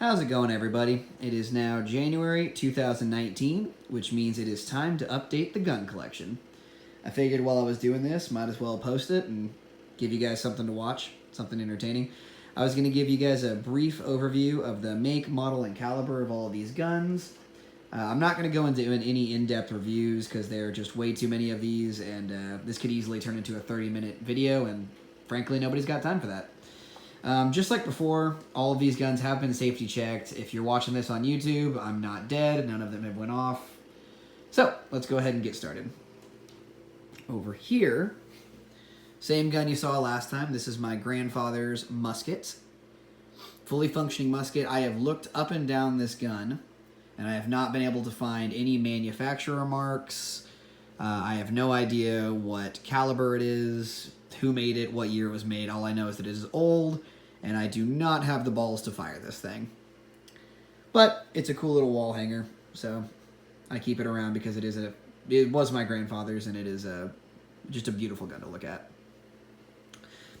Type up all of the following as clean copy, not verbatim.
How's it going, everybody? It is now January 2019, which means it is time to update the gun collection. I figured while I was doing this, might as well post it and give you guys something to watch, something entertaining. I was going to give you guys a brief overview of the make, model, and caliber of all of these guns. I'm not going to go into any in-depth reviews because there are just way too many of these, and this could easily turn into a 30-minute video, and frankly, nobody's got time for that. Just like before, all of these guns have been safety checked. If you're watching this on YouTube, I'm not dead. None of them have went off. So, let's go ahead and get started. Over here, same gun you saw last time. This is my grandfather's musket. Fully functioning musket. I have looked up and down this gun, and I have not been able to find any manufacturer marks. I have no idea what caliber it is, who made it, what year it was made. All I know is that it is old, and I do not have the balls to fire this thing. But it's a cool little wall hanger, so I keep it around because it was my grandfather's, and it is just a beautiful gun to look at.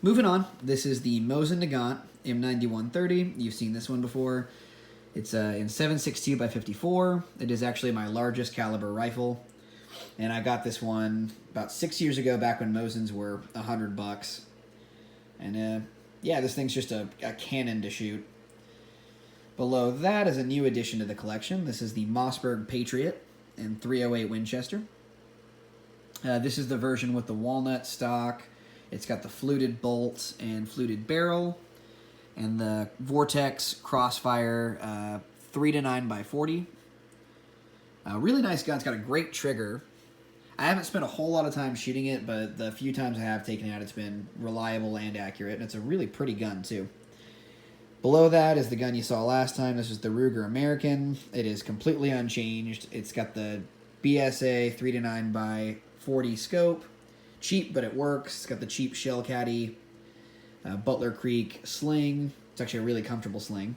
Moving on, this is the Mosin Nagant M9130. You've seen this one before. It's in 7.62 by 54. It is actually my largest caliber rifle. And I got this one about 6 years ago, back when Mosins were $100. And yeah, this thing's just a cannon to shoot. Below that is a new addition to the collection. This is the Mossberg Patriot in 308 Winchester. This is the version with the walnut stock. It's got the fluted bolt and fluted barrel, and the Vortex Crossfire 3-9 by 40. Really nice gun. It's got a great trigger. I haven't spent a whole lot of time shooting it, but the few times I have taken it out, it's been reliable and accurate, and it's a really pretty gun, too. Below that is the gun you saw last time. This is the Ruger American. It is completely unchanged. It's got the BSA 3-9 by 40 scope. Cheap, but it works. It's got the cheap shell caddy, Butler Creek sling. It's actually a really comfortable sling.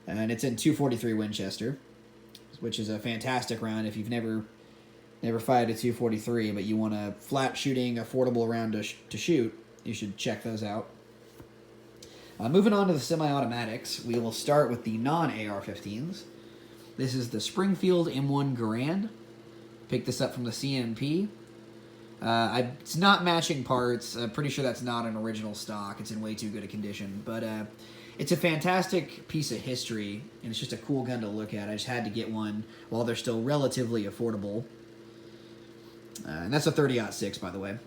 And it's in 243 Winchester, which is a fantastic round if you've never fired a 243, but you want a flat shooting, affordable round to shoot. You should check those out. Moving on to the semi-automatics, we will start with the non-AR-15s. This is the Springfield M1 Garand. Picked this up from the CMP. It's not matching parts. I'm pretty sure that's not an original stock. It's in way too good a condition. But it's a fantastic piece of history, and it's just a cool gun to look at. I just had to get one while they're still relatively affordable. And that's a 30-06, by the way.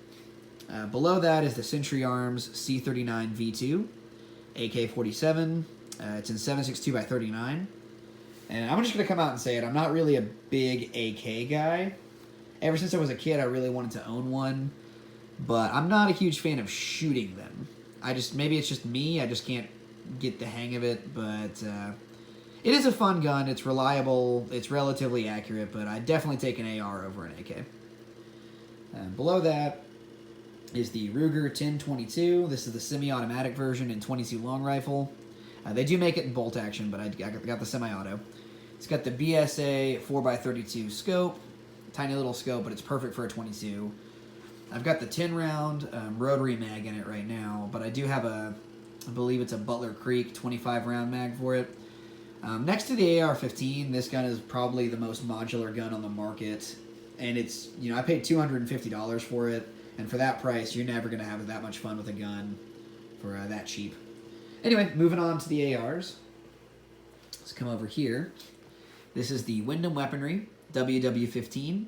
Below that is the Century Arms C39 V2, AK-47. It's in 7.62 by 39. And I'm just going to come out and say it. I'm not really a big AK guy. Ever since I was a kid, I really wanted to own one, but I'm not a huge fan of shooting them. Maybe it's just me, I just can't get the hang of it, but it is a fun gun, it's reliable, it's relatively accurate, but I'd definitely take an AR over an AK. Below that is the Ruger 1022. This is the semi-automatic version in 22 long rifle. They do make it in bolt action, but I got the semi-auto. It's got the BSA 4x32 scope. Tiny little scope, but it's perfect for a 22. I've got the 10-round rotary mag in it right now, but I do have I believe it's a Butler Creek 25-round mag for it. Next to the AR-15, this gun is probably the most modular gun on the market, and it's, I paid $250 for it, and for that price, you're never going to have that much fun with a gun for that cheap. Anyway, moving on to the ARs. Let's come over here. This is the Wyndham Weaponry WW15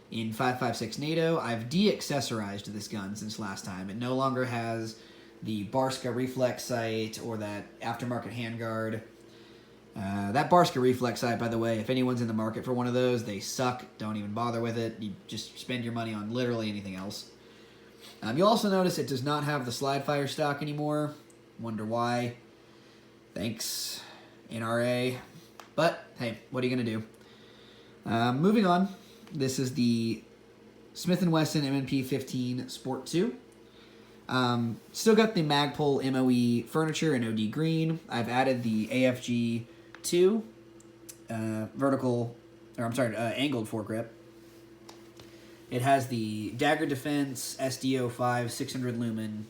in 5.56 NATO. I've de-accessorized this gun since last time. It no longer has the Barska reflex sight or that aftermarket handguard. That Barska reflex sight, by the way, if anyone's in the market for one of those, they suck. Don't even bother with it. You just spend your money on literally anything else. You'll also notice it does not have the slide fire stock anymore. Wonder why. Thanks, NRA. But, hey, what are you going to do? Moving on, this is the Smith & Wesson M&P 15 Sport 2. Still got the Magpul MOE furniture in OD green. I've added the AFG 2 angled foregrip. It has the Dagger Defense SDO5 600 lumen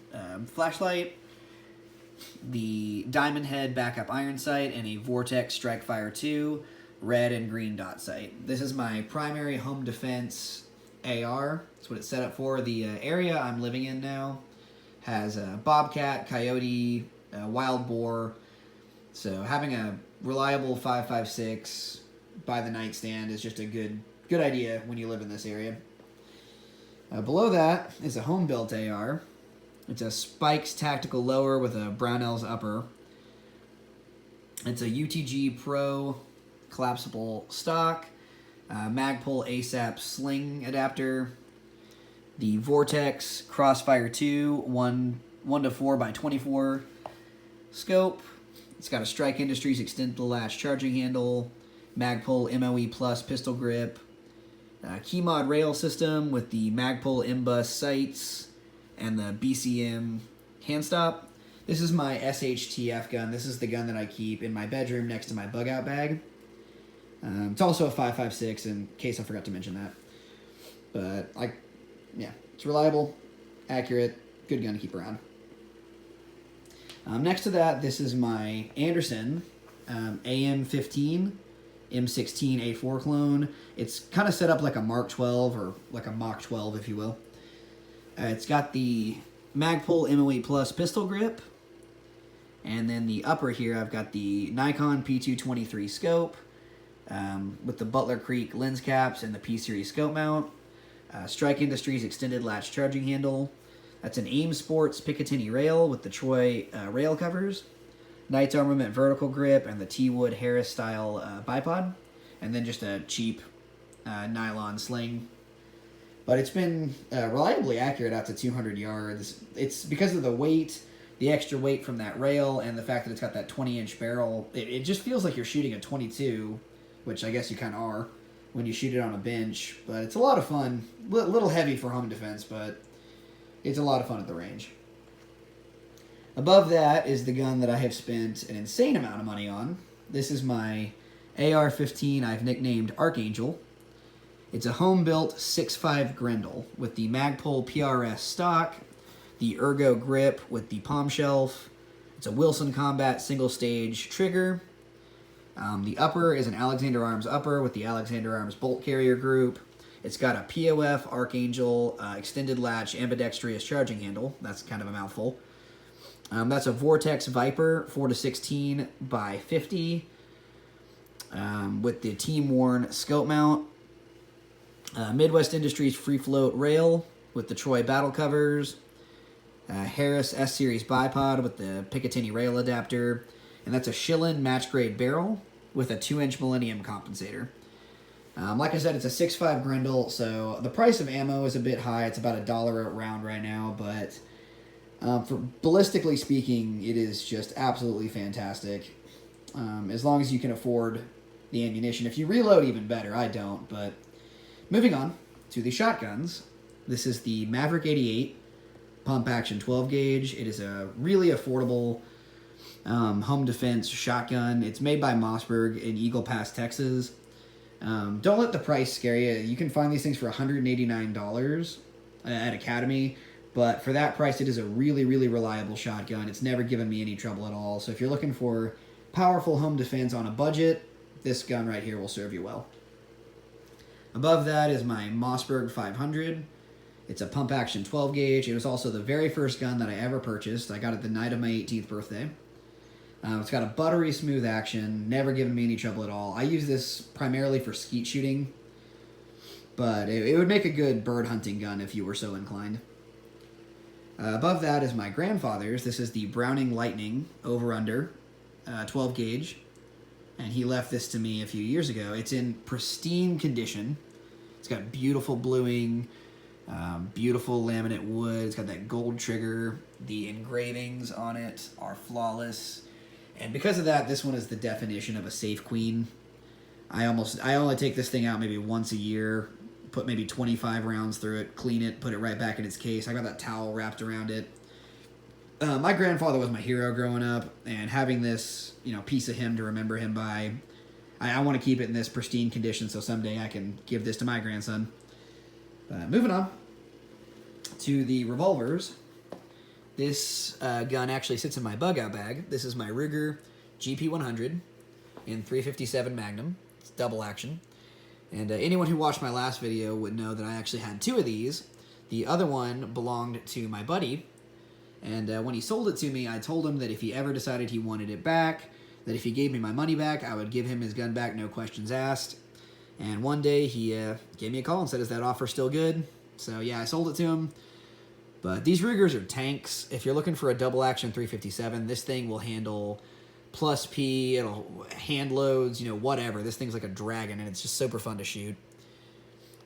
flashlight. the Diamond Head backup iron sight, and a Vortex Strike Fire 2 red and green dot sight. This is my primary home defense AR. That's what it's set up for. The area I'm living in now has a bobcat, coyote, wild boar. So having a reliable 5.56 by the nightstand is just a good idea when you live in this area. Below that is a home-built AR. It's a Spikes tactical lower with a Brownells upper. It's a UTG Pro collapsible stock, Magpul ASAP sling adapter, the Vortex Crossfire 2 1-4 by 24 scope. It's got a Strike Industries extended latch charging handle, Magpul MOE Plus pistol grip, Keymod rail system with the Magpul MBus sights and the BCM hand stop. This is my SHTF gun. This is the gun that I keep in my bedroom next to my bug out bag. It's also a 5.56 in case I forgot to mention that. But it's reliable, accurate, good gun to keep around. Next to that, this is my Anderson AM15 M16 A4 clone. It's kind of set up like a Mark 12 or like a Mach 12, if you will. It's got the Magpul MOE Plus pistol grip. And then the upper here, I've got the Nikon P223 scope with the Butler Creek lens caps and the P-Series scope mount. Strike Industries extended latch charging handle. That's an AIM Sports Picatinny rail with the Troy rail covers. Knights Armament vertical grip and the T-Wood Harris style bipod. And then just a cheap nylon sling. But it's been reliably accurate out to 200 yards. It's because of the weight, the extra weight from that rail, and the fact that it's got that 20-inch barrel. It just feels like you're shooting a 22, which I guess you kind of are when you shoot it on a bench. But it's a lot of fun. A little heavy for home defense, but it's a lot of fun at the range. Above that is the gun that I have spent an insane amount of money on. This is my AR-15 I've nicknamed Archangel. It's a home-built 6.5 Grendel with the Magpul PRS stock, the Ergo grip with the palm shelf. It's a Wilson Combat single-stage trigger. The upper is an Alexander Arms upper with the Alexander Arms bolt carrier group. It's got a POF Archangel extended latch ambidextrous charging handle. That's kind of a mouthful. That's a Vortex Viper 4-16 by 50 with the Team Worn scope mount. Midwest Industries free float rail with the Troy battle covers. Harris S-Series bipod with the Picatinny rail adapter. And that's a Schillen match grade barrel with a 2-inch Millennium compensator. Like I said, it's a 6.5 Grendel, so the price of ammo is a bit high. It's about $1 a round right now, but for ballistically speaking, it is just absolutely fantastic. As long as you can afford the ammunition. If you reload, even better. I don't, but moving on to the shotguns. This is the Maverick 88 pump action 12 gauge. It is a really affordable home defense shotgun. It's made by Mossberg in Eagle Pass, Texas. Don't let the price scare you. You can find these things for $189 at Academy, but for that price, it is a really, really reliable shotgun. It's never given me any trouble at all. So if you're looking for powerful home defense on a budget, this gun right here will serve you well. Above that is my Mossberg 500. It's a pump action 12 gauge. It was also the very first gun that I ever purchased. I got it the night of my 18th birthday. It's got a buttery smooth action, never given me any trouble at all. I use this primarily for skeet shooting, but it would make a good bird hunting gun if you were so inclined. Above that is my grandfather's. This is the Browning Lightning over-under 12 gauge, and he left this to me a few years ago. It's in pristine condition. It's got beautiful bluing, beautiful laminate wood. It's got that gold trigger. The engravings on it are flawless. And because of that, this one is the definition of a safe queen. I only take this thing out maybe once a year, put maybe 25 rounds through it, clean it, put it right back in its case. I got that towel wrapped around it. My grandfather was my hero growing up, and having this, piece of him to remember him by, I want to keep it in this pristine condition so someday I can give this to my grandson. Moving on to the revolvers. This gun actually sits in my bug out bag. This is my Ruger GP100 in 357 Magnum. It's double action. And anyone who watched my last video would know that I actually had 2 of these. The other one belonged to my buddy. And when he sold it to me, I told him that if he ever decided he wanted it back, that if he gave me my money back, I would give him his gun back, no questions asked. And one day he gave me a call and said, "Is that offer still good?" So yeah, I sold it to him. But these Rugers are tanks. If you're looking for a double action 357, this thing will handle plus P, it'll hand loads, you know, whatever. This thing's like a dragon, and it's just super fun to shoot.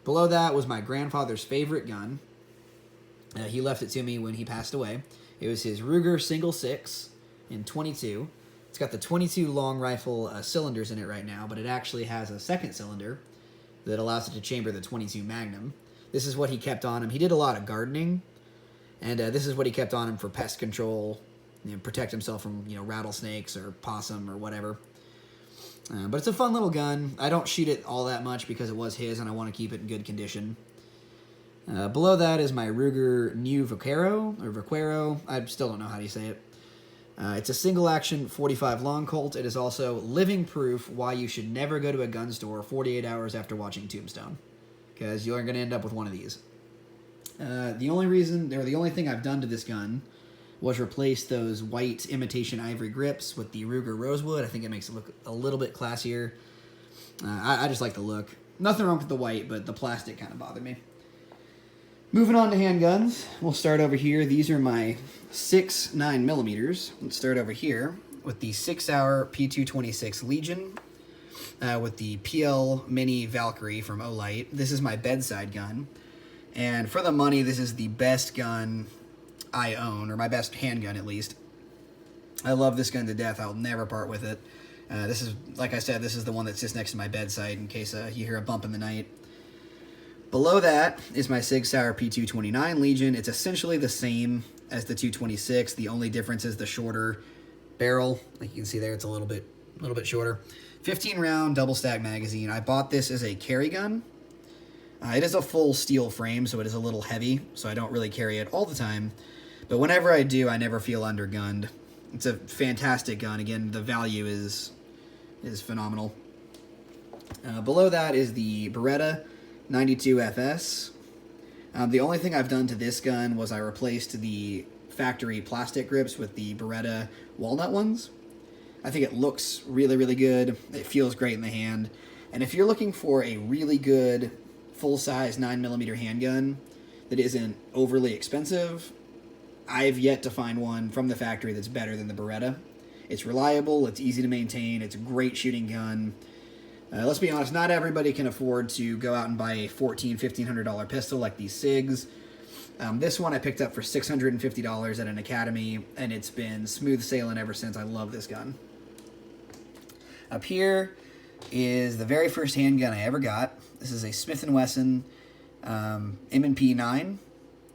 Below that was my grandfather's favorite gun. He left it to me when he passed away. It was his Ruger single 6 in 22. It's got the 22 long rifle cylinders in it right now, but it actually has a second cylinder that allows it to chamber the 22 Magnum. This is what he kept on him. He did a lot of gardening, and this is what he kept on him for pest control, you know, protect himself from, you know, rattlesnakes or possum or whatever. But it's a fun little gun. I don't shoot it all that much because it was his and I want to keep it in good condition. Below that is my Ruger New Vaquero. I still don't know how to say it. It's a single action 45 long Colt. It is also living proof why you should never go to a gun store 48 hours after watching Tombstone, because you're going to end up with one of these. The only thing I've done to this gun was replace those white imitation ivory grips with the Ruger Rosewood. I think it makes it look a little bit classier. I just like the look. Nothing wrong with the white, but the plastic kind of bothered me. Moving on to handguns, we'll start over here. These are my 6 9mm. Let's start over here with the 6-hour P226 Legion with the PL Mini Valkyrie from Olight. This is my bedside gun. And for the money, this is the best gun I own, or my best handgun at least. I love this gun to death. I'll never part with it. This is, like I said, this is the one that sits next to my bedside in case you hear a bump in the night. Below that is my Sig Sauer P229 Legion. It's essentially the same as the 226. The only difference is the shorter barrel. Like you can see there, it's a little bit shorter. 15-round double stack magazine. I bought this as a carry gun. It is a full steel frame, so it is a little heavy, so I don't really carry it all the time. But whenever I do, I never feel undergunned. It's a fantastic gun. Again, the value is phenomenal. Below that is the Beretta 92 FS. The only thing I've done to this gun was I replaced the factory plastic grips with the Beretta walnut ones. I think it looks really, really good. It feels great in the hand. And if you're looking for a really good full-size 9mm handgun that isn't overly expensive, I've yet to find one from the factory that's better than the Beretta. It's reliable, it's easy to maintain, it's a great shooting gun. Let's be honest, not everybody can afford to go out and buy a $1,400, $1,500 pistol like these SIGs. This one I picked up for $650 at an academy, and it's been smooth sailing ever since. I love this gun. Up here is the very first handgun I ever got. This is a Smith & Wesson M&P 9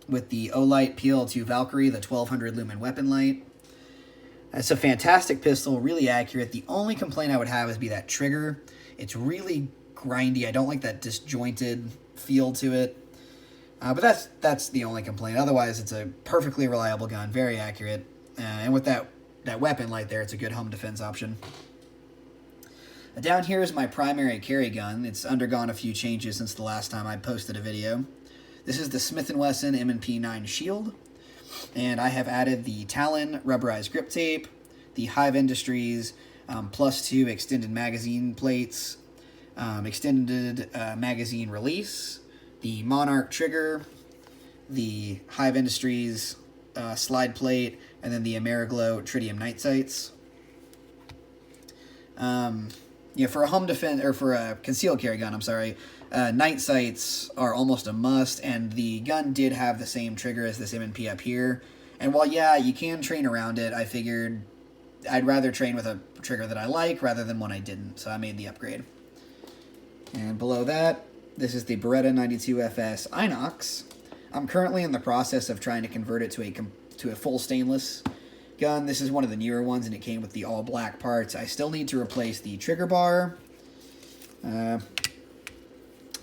with the Olight PL2 Valkyrie, the 1200 lumen weapon light. It's a fantastic pistol, really accurate. The only complaint I would have is that trigger. It's really grindy. I don't like that disjointed feel to it. But that's the only complaint. Otherwise, it's a perfectly reliable gun, very accurate. And with that weapon light there, it's a good home defense option. Down here is my primary carry gun. It's undergone a few changes since the last time I posted a video. This is the Smith & Wesson M&P 9 Shield. And I have added the Talon rubberized grip tape, the Hive Industries +2 extended magazine plates, extended magazine release, the Monarch trigger, the Hive Industries slide plate, and then the Ameriglow tritium night sights. For a home defense, or for a concealed carry gun, night sights are almost a must, and the gun did have the same trigger as this M&P up here. And while, yeah, you can train around it, I figured I'd rather train with a trigger that I like rather than one I didn't, so I made the upgrade. And below that, this is the Beretta 92 FS Inox. I'm currently in the process of trying to convert it to a full stainless gun. This is one of the newer ones, and it came with the all-black parts. I still need to replace the trigger bar, the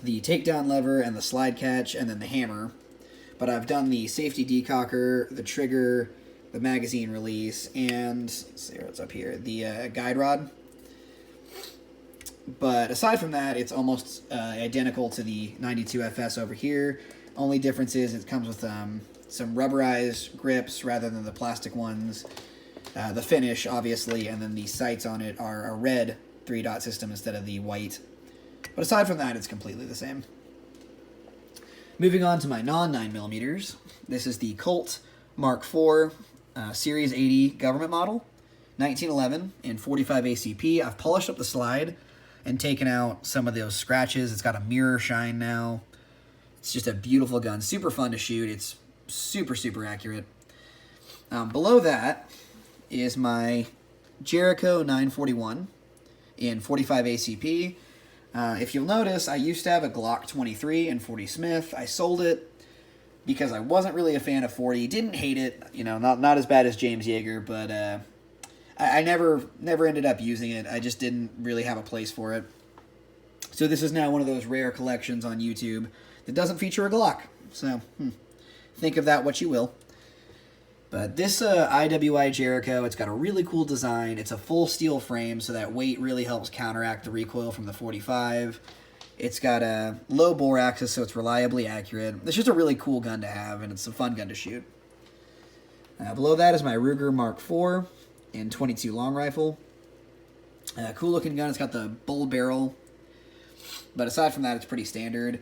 takedown lever, and the slide catch, and then the hammer. But I've done the safety decocker, the trigger, the magazine release, and let's see what's up here, the guide rod. But aside from that, it's almost identical to the 92FS over here. Only difference is it comes with some rubberized grips rather than the plastic ones. The finish, obviously, and then the sights on it are a red 3-dot system instead of the white. But aside from that, it's completely the same. Moving on to my non-9mm, this is the Colt Mark IV Series 80 government model, 1911 in 45 ACP. I've polished up the slide and taken out some of those scratches. It's got a mirror shine now. It's just a beautiful gun, super fun to shoot. It's super, super accurate. Below that is my Jericho 941 in 45 ACP. If you'll notice, I used to have a Glock 23 in 40 Smith. I sold it because I wasn't really a fan of 40. Didn't hate it, you know, not as bad as James Yeager, but I never ended up using it. I just didn't really have a place for it. So this is now one of those rare collections on YouTube that doesn't feature a Glock. So think of that what you will. But this IWI Jericho, it's got a really cool design. It's a full steel frame, so that weight really helps counteract the recoil from the 45. It's got a low bore axis, so it's reliably accurate. It's just a really cool gun to have, and it's a fun gun to shoot. Below that is my Ruger Mark IV in 22 long rifle. Cool looking gun. It's got the bull barrel. But aside from that, it's pretty standard.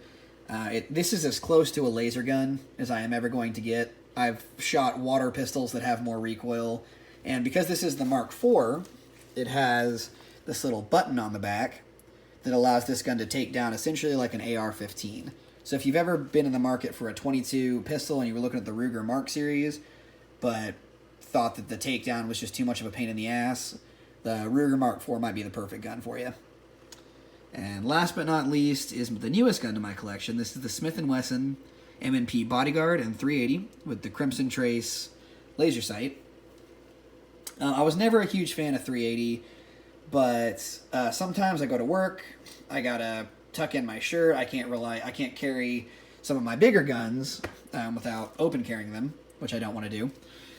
This is as close to a laser gun as I am ever going to get. I've shot water pistols that have more recoil, and because this is the Mark IV, it has this little button on the back that allows this gun to take down essentially like an AR-15. So if you've ever been in the market for a 22 pistol and you were looking at the Ruger Mark series, but thought that the takedown was just too much of a pain in the ass, the Ruger Mark IV might be the perfect gun for you. And last but not least is the newest gun to my collection. This is the Smith & Wesson M&P Bodyguard and 380 with the Crimson Trace laser sight. I was never a huge fan of 380, but sometimes I go to work, I gotta tuck in my shirt, I can't carry some of my bigger guns without open carrying them, which I don't want to do.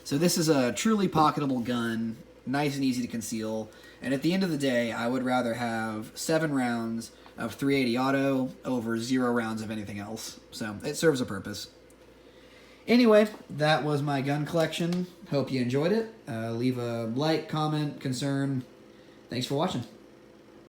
So this is a truly pocketable gun, nice and easy to conceal, and at the end of the day, I would rather have 7 rounds of 380 auto over 0 rounds of anything else. So it serves a purpose. Anyway, that was my gun collection. Hope you enjoyed it. Leave a like, comment, concern. Thanks for watching.